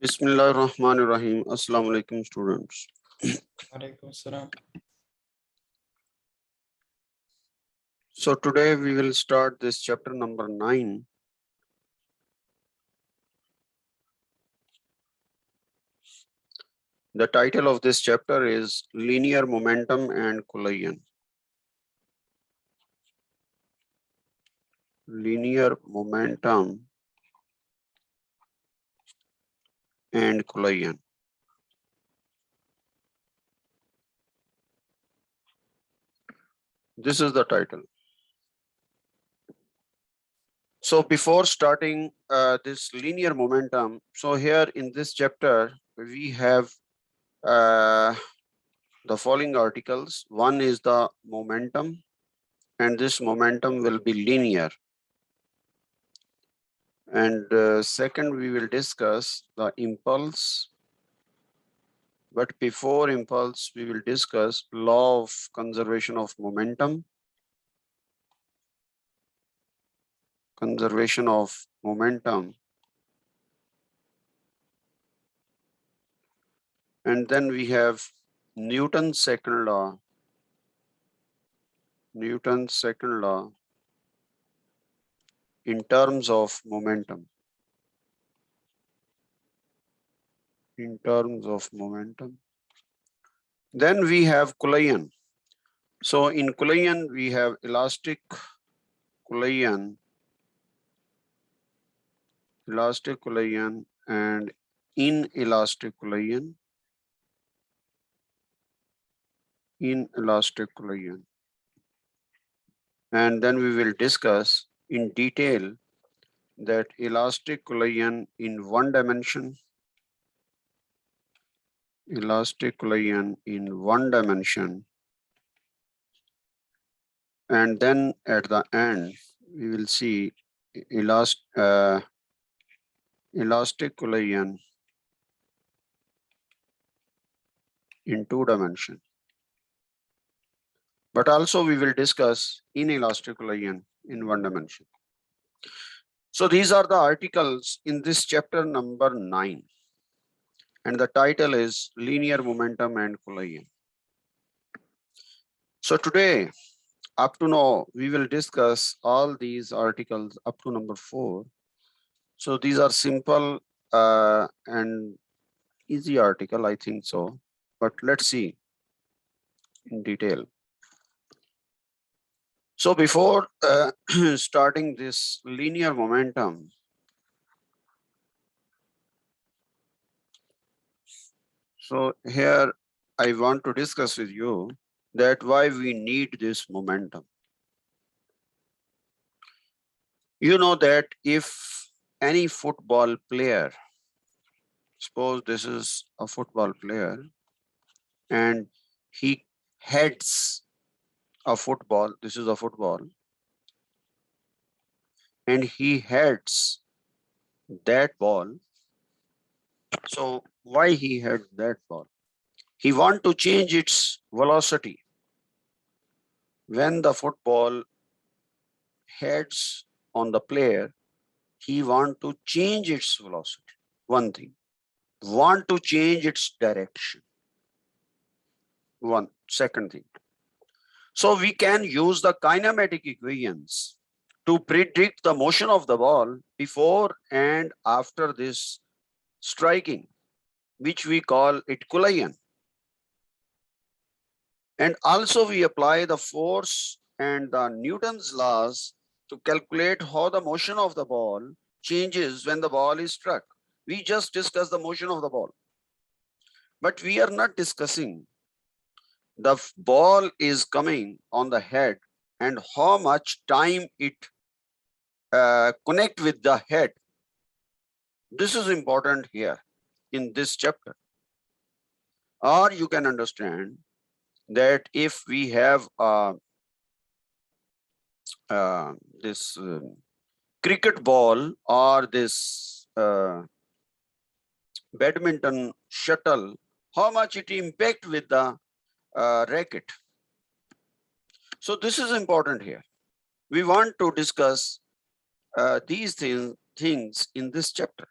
Bismillahirrahmanirrahim. Assalamu alaikum, students. Walaikum salam. So today we will start this chapter number 9. The title of this chapter is Linear Momentum and Collision. Linear Momentum and Collision. This is the title. So before starting this linear momentum, so here in this chapter, we have the following articles. One is the momentum, and this momentum will be linear. And second, we will discuss the impulse. But before impulse, we will discuss law of conservation of momentum. Conservation of momentum. And then we have Newton's second law. Newton's second law in terms of momentum. In terms of momentum. Then we have collision. So in collision, we have elastic collision, and inelastic collision. Inelastic collision. And then we will discuss in detail that elastic collision in one dimension, and then at the end we will see elastic collision in two dimension. But also we will discuss inelastic collision in one dimension. So these are the articles in this chapter number 9. And the title is Linear Momentum and Collision. So today, up to now, we will discuss all these articles up to number 4. So these are simple and easy article, I think so. But let's see in detail. So before starting this linear momentum, so here I want to discuss with you that why we need this momentum. You know that if any football player, suppose this is a football player and he heads a football, this is a football, and he heads that ball. So why he had that ball? He want to change its velocity. When the football heads on the player, he want to change its velocity. One thing, want to change its direction. One second thing. So we can use the kinematic equations to predict the motion of the ball before and after this striking, which we call it collision. And also we apply the force and the Newton's laws to calculate how the motion of the ball changes when the ball is struck. We just discussed the motion of the ball, but we are not discussing the ball is coming on the head and how much time it connect with the head. This is important here in this chapter. Or you can understand that if we have this cricket ball or this badminton shuttle, how much it impact with the racket. So this is important here. We want to discuss these things in this chapter.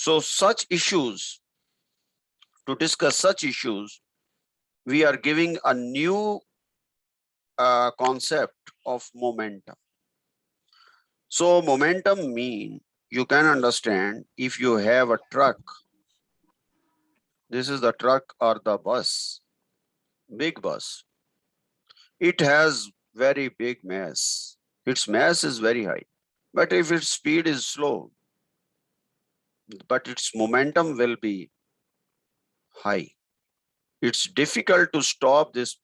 So such issues, to discuss such issues, we are giving a new concept of momentum. So momentum mean, you can understand, if you have a truck, this is the truck or the bus, big bus. It has very big mass. Its mass is very high. But if its speed is slow, but its momentum will be high. It's difficult to stop this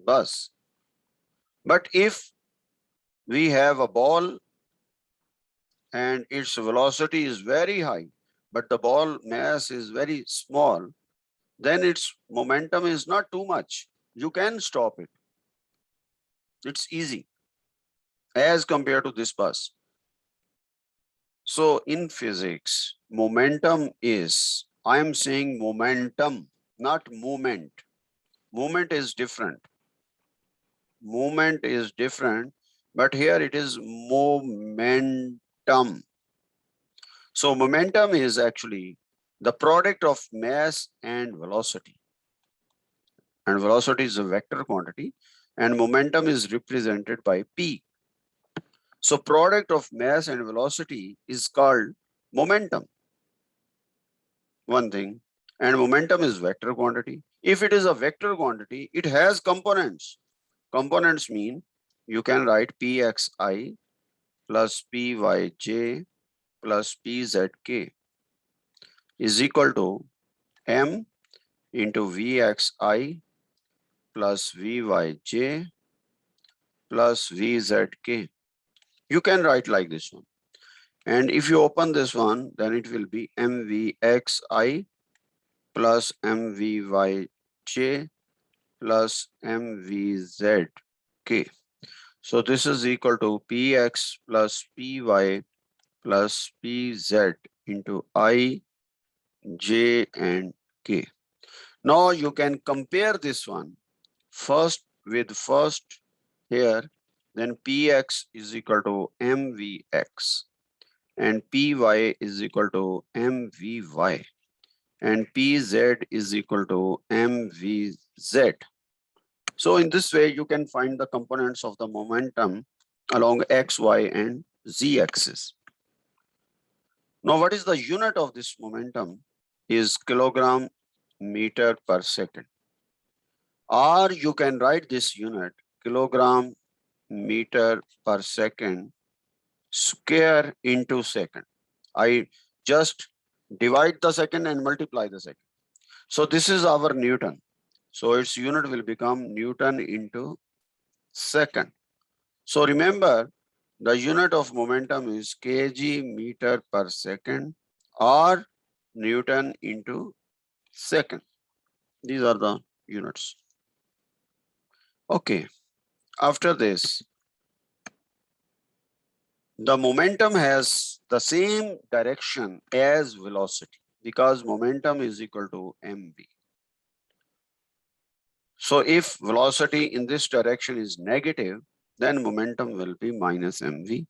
bus. But if we have a ball and its velocity is very high, but the ball mass is very small, then its momentum is not too much. You can stop it. It's easy as compared to this bus. So in physics, momentum is, I am saying momentum, not movement. Movement is different. Movement is different, but here it is momentum. So momentum is actually the product of mass and velocity. And velocity is a vector quantity, and momentum is represented by P. So product of mass and velocity is called momentum. One thing, and momentum is vector quantity. If it is a vector quantity, it has components. Components mean you can write Pxi plus Pyj plus Pzk is equal to m into Vxi plus Vyj plus Vzk. You can write like this one. And if you open this one, then it will be Mvxi plus Mvyj plus Mvzk. So this is equal to Px plus Py plus Pz into I, J and K. Now you can compare this one first with first here, then Px is equal to Mvx and Py is equal to Mvy and Pz is equal to Mvz. So in this way, you can find the components of the momentum along x, y, and z axis. Now, what is the unit of this momentum? Is kilogram meter per second. Or you can write this unit kilogram meter per second square into second. I just divide the second and multiply the second. So this is our Newton. So its unit will become Newton into second. So remember, the unit of momentum is kg meter per second or Newton into second. These are the units. Okay, after this, the momentum has the same direction as velocity because momentum is equal to mv. So if velocity in this direction is negative, then momentum will be minus mv.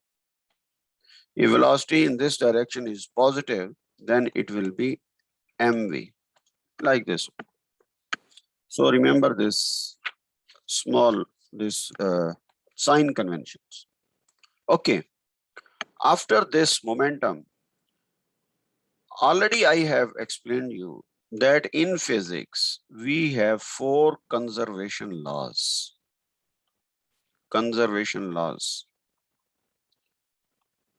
If velocity in this direction is positive, then it will be mv, like this. So remember this small, this sign conventions. Okay, after this momentum, already I have explained you that in physics, we have 4 conservation laws. Conservation laws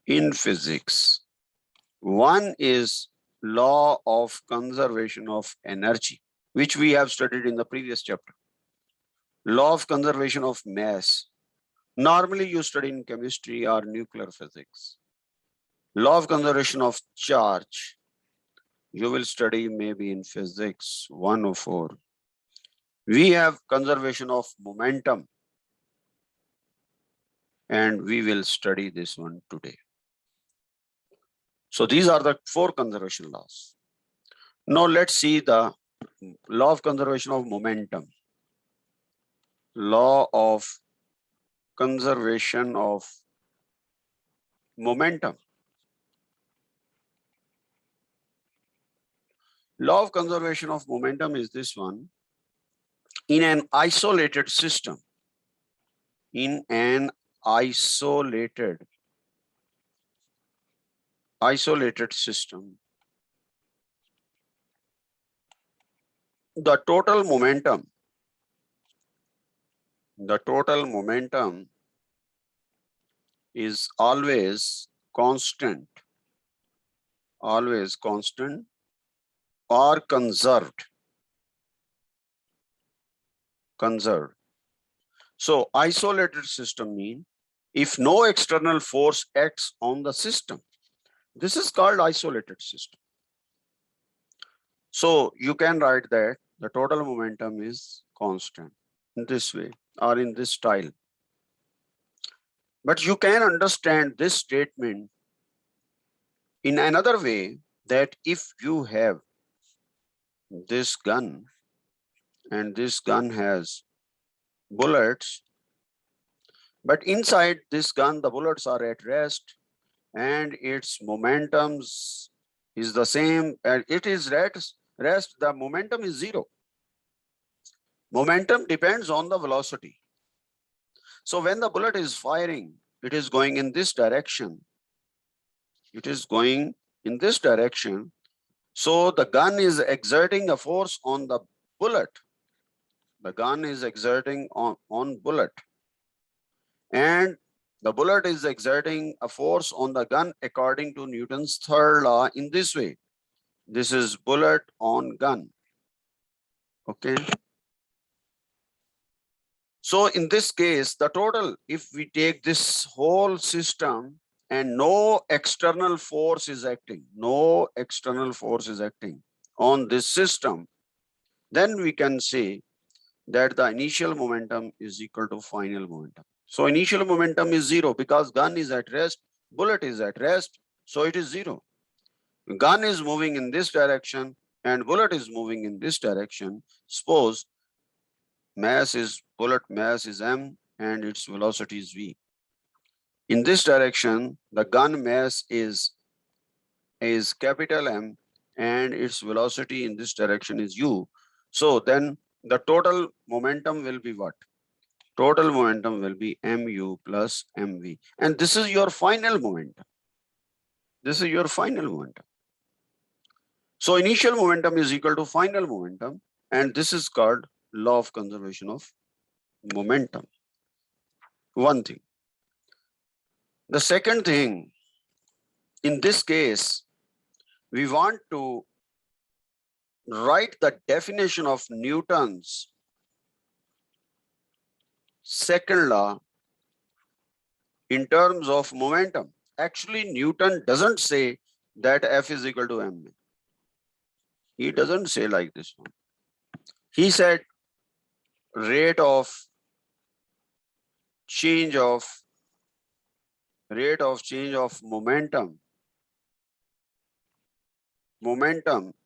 in physics. One is law of conservation of energy, which we have studied in the previous chapter. Law of conservation of mass. Normally you study in chemistry or nuclear physics. Law of conservation of charge. You will study maybe in physics 104. We have conservation of momentum, and we will study this one today. So these are the 4 conservation laws. Now let's see the law of conservation of momentum. Law of conservation of momentum. Law of conservation of momentum is this one. In an isolated system, in an isolated system, the total momentum is always constant or conserved. So isolated system mean if no external force acts on the system, this is called isolated system. So you can write that the total momentum is constant in this way or in this style. But you can understand this statement in another way, that if you have this gun and this gun has bullets, but inside this gun the bullets are at rest and its momentums is the same, and it is rest, the momentum is zero. Momentum depends on the velocity. So when the bullet is firing, it is going in this direction. So the gun is exerting a force on the bullet. The gun is exerting on bullet. And the bullet is exerting a force on the gun according to Newton's third law in this way. This is bullet on gun. Okay. So in this case, the total, if we take this whole system and no external force is acting on this system, then we can say that the initial momentum is equal to final momentum. So initial momentum is zero because gun is at rest, bullet is at rest, so it is zero. Gun is moving in this direction and bullet is moving in this direction. Suppose bullet mass is m and its velocity is v. In this direction, the gun mass is capital M and its velocity in this direction is u. So then the total momentum will be what? Total momentum will be mu plus mv. And this is your final momentum. So initial momentum is equal to final momentum, and this is called law of conservation of momentum. One thing. The second thing, in this case, we want to write the definition of Newton's second law in terms of momentum. Actually, Newton doesn't say that F is equal to ma. He doesn't say like this one. He said rate of change of momentum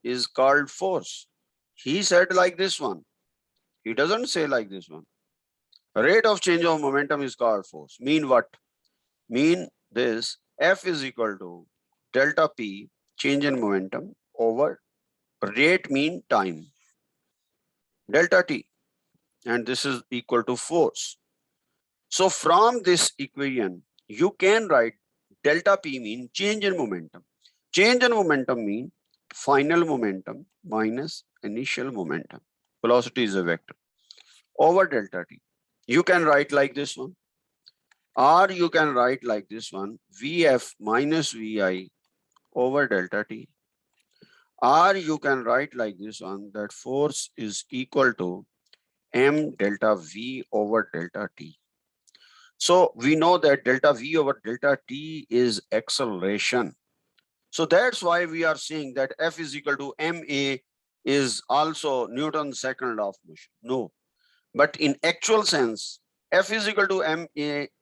is called force. He said like this one. He doesn't say like this one. Rate of change of momentum is called force. Mean what? Mean this F is equal to delta P, change in momentum, over rate mean time, delta T, and this is equal to force. So from this equation, you can write delta P mean change in momentum. Change in momentum mean final momentum minus initial momentum. Velocity is a vector over delta T. You can write like this one, or you can write like this one, Vf minus Vi over delta T. Or you can write like this one, that force is equal to m delta V over delta T. So we know that delta V over delta T is acceleration. So that's why we are saying that F is equal to ma is also Newton's second law of motion. No, but in actual sense, F is equal to ma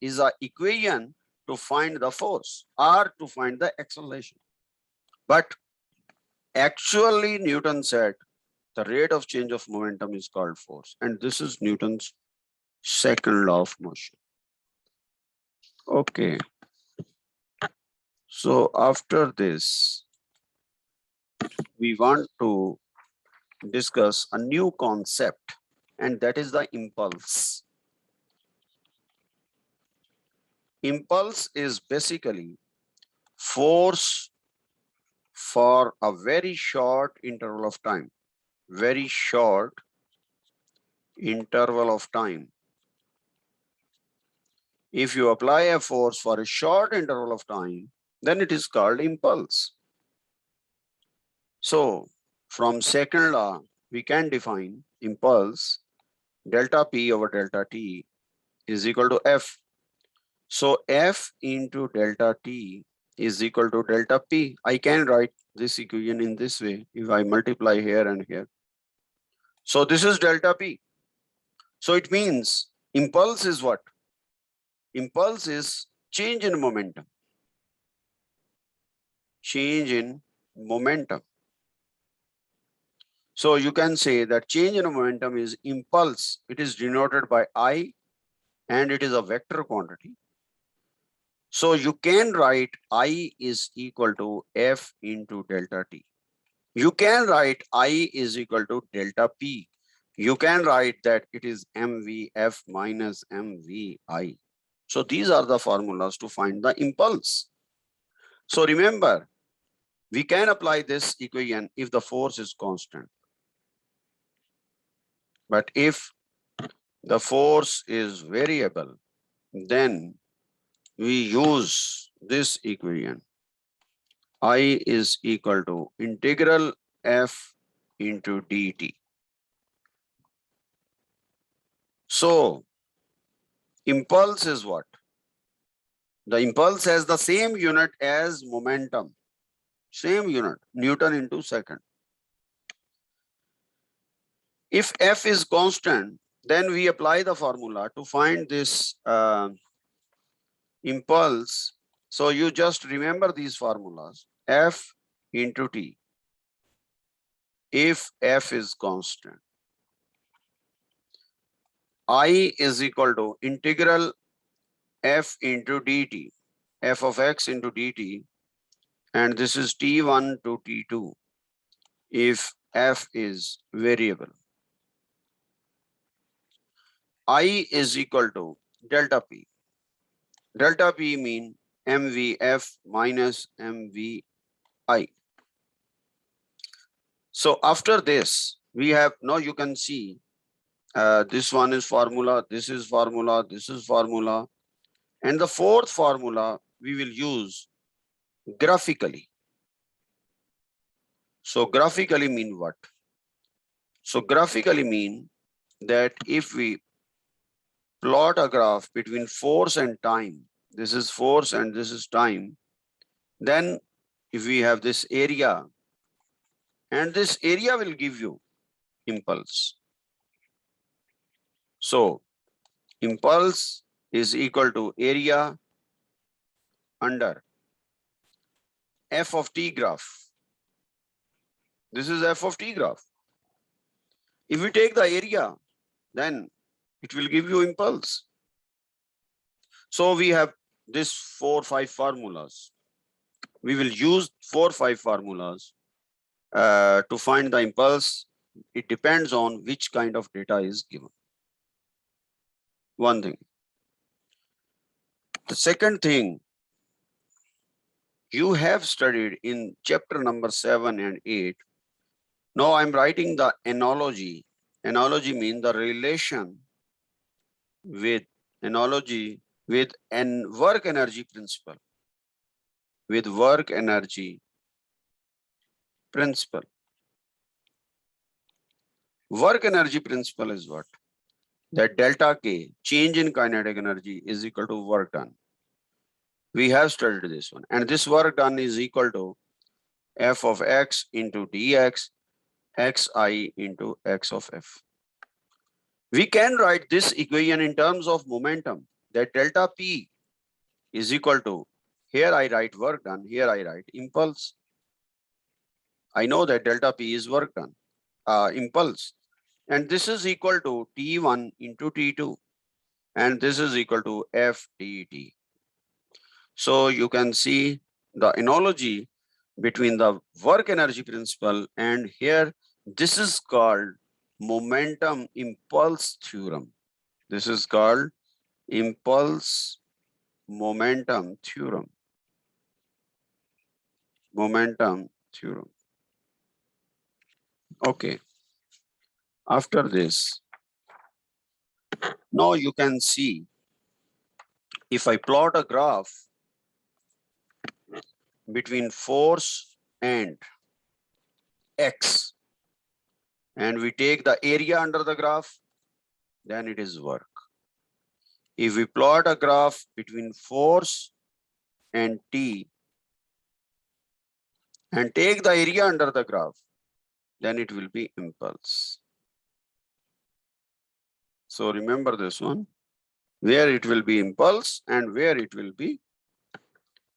is an equation to find the force or to find the acceleration. But actually Newton said the rate of change of momentum is called force, and this is Newton's second law of motion. Okay. So after this, we want to discuss a new concept, and that is the impulse. Impulse is basically force for a very short interval of time. Very short interval of time. If you apply a force for a short interval of time, then it is called impulse. So from second law, we can define impulse delta P over delta T is equal to F. So F into delta T is equal to delta P. I can write this equation in this way if I multiply here and here. So this is delta P. So it means impulse is what? Impulse is change in momentum. Change in momentum. So you can say that change in momentum is impulse. It is denoted by I and it is a vector quantity. So you can write I is equal to F into delta T. You can write I is equal to delta P. You can write that it is mvf minus mvi. So these are the formulas to find the impulse. So remember, we can apply this equation if the force is constant. But if the force is variable, then we use this equation. I is equal to integral f into dt. So impulse is what? The impulse has the same unit as momentum. Same unit, Newton into second. If f is constant, then we apply the formula to find this impulse. So you just remember these formulas. F into t. If f is constant, I is equal to integral f into dt, f of x into dt, and this is t1 to t2 if f is variable. I is equal to delta p. Delta p mean mvf minus mvi. So after this, we have, now you can see this one is formula, this is formula, this is formula. And the fourth formula we will use graphically. So graphically mean what? So graphically mean that if we plot a graph between force and time, this is force and this is time, then if we have this area, and this area will give you impulse. So impulse is equal to area under f of t graph. This is f of t graph. If we take the area, then it will give you impulse. So we have this 4-5 formulas. We will use 4-5 formulas to find the impulse. It depends on which kind of data is given. One thing. The second thing, you have studied in chapter number 7 and 8. Now I'm writing the analogy. Analogy means the relation with an work energy principle. With work energy principle. Work energy principle is what? That delta K, change in kinetic energy, is equal to work done. We have studied this one. And this work done is equal to f of x into dx, xi into x of f. We can write this equation in terms of momentum, that delta P is equal to, here I write work done, here I write impulse. I know that delta P is work done, impulse. And this is equal to T1 into T2. And this is equal to F dt. So you can see the analogy between the work energy principle, and here this is called momentum impulse theorem. This is called impulse momentum theorem. Momentum theorem. Okay. After this, now you can see if I plot a graph between force and x, and we take the area under the graph, then it is work. If we plot a graph between force and t and take the area under the graph, then it will be impulse. So remember this one, where it will be impulse and where it will be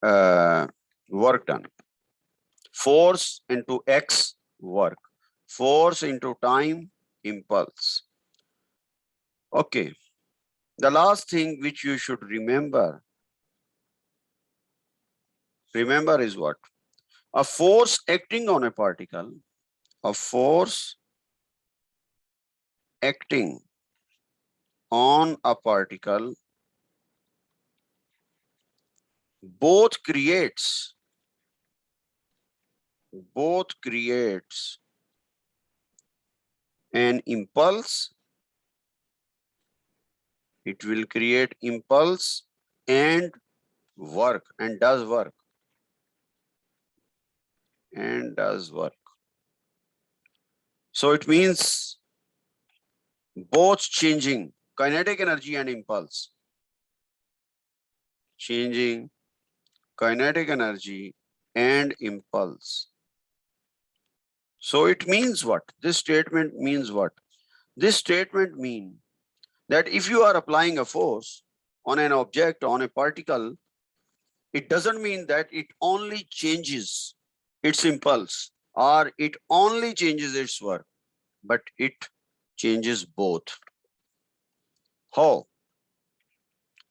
work done. Force into x, work. Force into time, impulse. Okay. The last thing which you should remember is what? A force acting on a particle, a force acting on a particle both creates an impulse. It will create impulse and work, and does work. So it means both changing kinetic energy and impulse. Changing kinetic energy and impulse. So it means what? This statement means what? This statement means that if you are applying a force on an object, on a particle, it doesn't mean that it only changes its impulse or it only changes its work, but it changes both. How?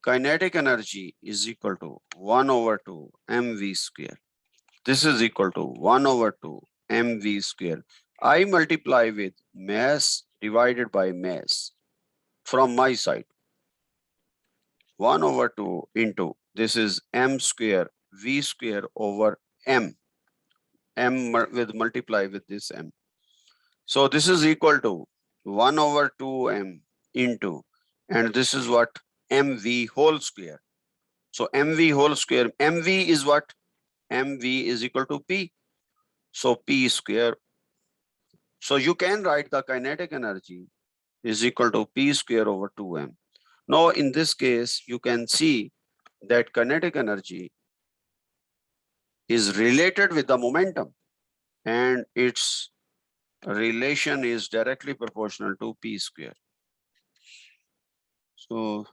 Kinetic energy is equal to 1 over 2 mv square. This is equal to 1 over 2 mv square. I multiply with mass divided by mass from my side. 1 over 2 into this is m square v square over m. M with multiply with this m. So this is equal to 1 over 2m into, and this is what? mv whole square. So mv whole square, mv is what? mv is equal to p. So p square. So you can write the kinetic energy is equal to p square over 2m. Now in this case, you can see that kinetic energy is related with the momentum, and its relation is directly proportional to p square. So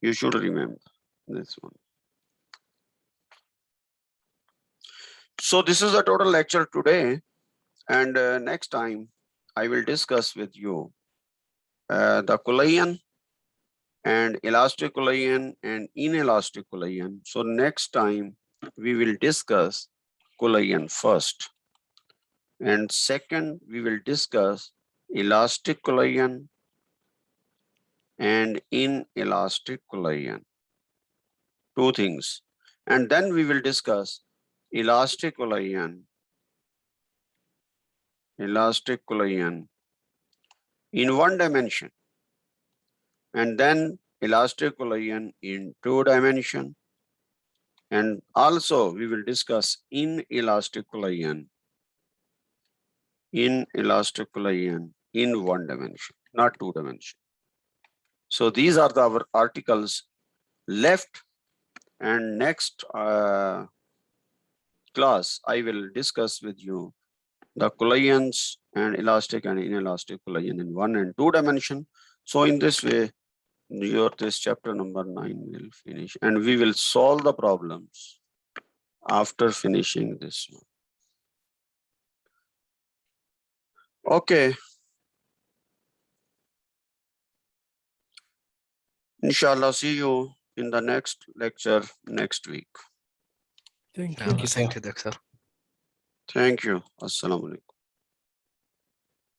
you should remember this one. So this is the total lecture today, and next time I will discuss with you the Coulombian and elastic Coulombian and inelastic Coulombian. So next time we will discuss Coulombian first, and second we will discuss elastic Coulombian and inelastic Coulombian. Two things, and then we will discuss elastic Coulombian in one dimension, and then elastic Coulombian in two dimension, and also we will discuss inelastic Coulombian in one dimension, not two dimension. So these are our articles left, and next class I will discuss with you the Coulombians and elastic and inelastic Coulombian in one and two dimension. So in this way, this chapter number 9 will finish, and we will solve the problems after finishing this one. Okay. Inshallah, see you in the next lecture next week. Thank you. Thank you, sir. Thank you. Assalamu alaikum.